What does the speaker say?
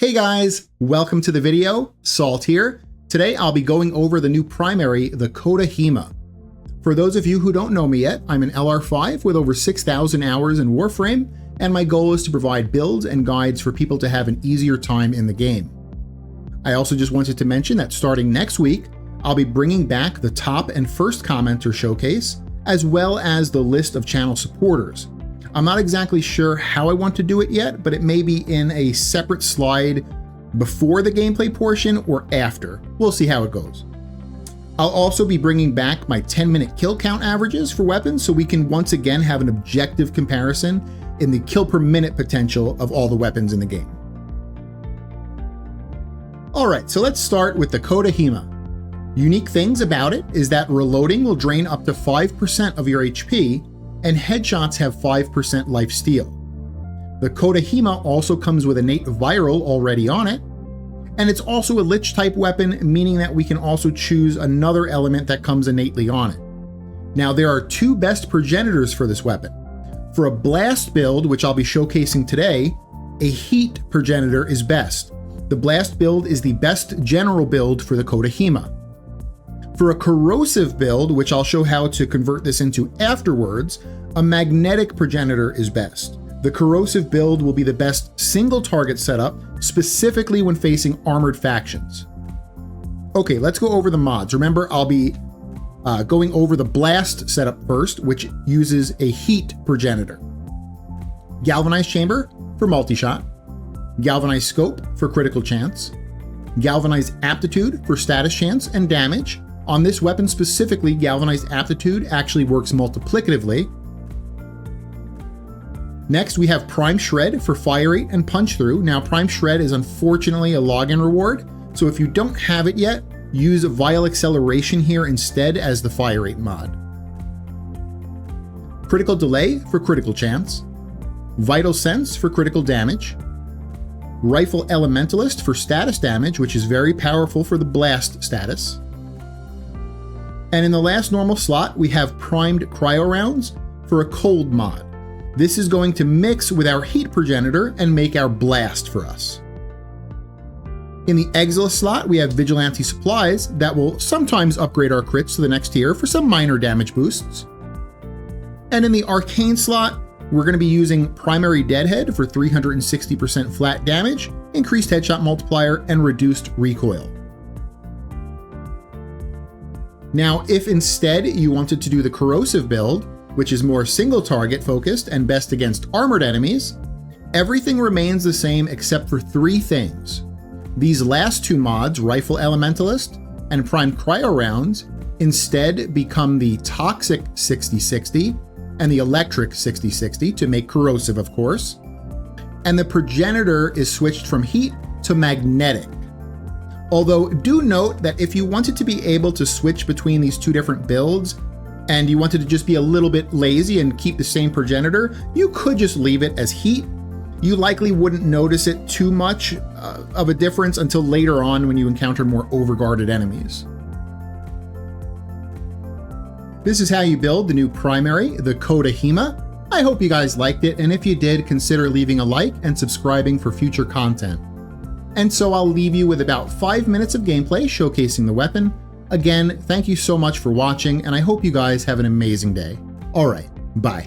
Hey guys, welcome to the video. Salt here. Today I'll be going over the new primary, the Coda Hema. For those of you who don't know me yet, I'm an LR5 with over 6,000 hours in Warframe, and my goal is to provide builds and guides for people to have an easier time in the game. I also just wanted to mention that starting next week, I'll be bringing back the top and first commenter showcase, as well as the list of channel supporters. I'm not exactly sure how I want to do it yet, but it may be in a separate slide before the gameplay portion or after. We'll see how it goes. I'll also be bringing back my 10-minute kill count averages for weapons so we can once again have an objective comparison in the kill per minute potential of all the weapons in the game. Alright, so let's start with the Coda Hema. Unique things about it is that reloading will drain up to 5% of your HP, and headshots have 5% lifesteal. The Coda Hema also comes with innate viral already on it, and it's also a lich type weapon, meaning that we can also choose another element that comes innately on it. Now there are two best progenitors for this weapon. For a blast build, which I'll be showcasing today, a heat progenitor is best. The blast build is the best general build for the Coda Hema. For a corrosive build, which I'll show how to convert this into afterwards, a magnetic progenitor is best. The corrosive build will be the best single target setup, specifically when facing armored factions. Okay, let's go over the mods. Remember, I'll be going over the blast setup first, which uses a heat progenitor. Galvanized chamber for multi-shot. Galvanized scope for critical chance. Galvanized aptitude for status chance and damage. On this weapon specifically, Galvanized Aptitude actually works multiplicatively. Next, we have Prime Shred for fire rate and punch through. Now, Prime Shred is unfortunately a login reward, so if you don't have it yet, use Vial Acceleration here instead as the fire rate mod. Critical Delay for critical chance. Vital Sense for critical damage. Rifle Elementalist for status damage, which is very powerful for the blast status. And in the last normal slot, we have Primed Cryo Rounds for a cold mod. This is going to mix with our heat progenitor and make our blast for us. In the Exiles slot, we have Vigilante Supplies that will sometimes upgrade our crits to the next tier for some minor damage boosts. And in the Arcane slot, we're going to be using Primary Deadhead for 360% flat damage, increased headshot multiplier, and reduced recoil. Now, if instead you wanted to do the corrosive build, which is more single target focused and best against armored enemies, everything remains the same except for three things. These last two mods, Rifle Elementalist and Prime Cryo Rounds, instead become the Toxic 60/60 and the Electric 60/60 to make corrosive, of course. And the progenitor is switched from heat to magnetic. Although, do note that if you wanted to be able to switch between these two different builds, and you wanted to just be a little bit lazy and keep the same progenitor, you could just leave it as heat. You likely wouldn't notice it too much of a difference until later on when you encounter more overguarded enemies. This is how you build the new primary, the Coda Hema. I hope you guys liked it, and if you did, consider leaving a like and subscribing for future content. And so I'll leave you with about 5 minutes of gameplay showcasing the weapon. Again, thank you so much for watching, and I hope you guys have an amazing day. Alright, bye.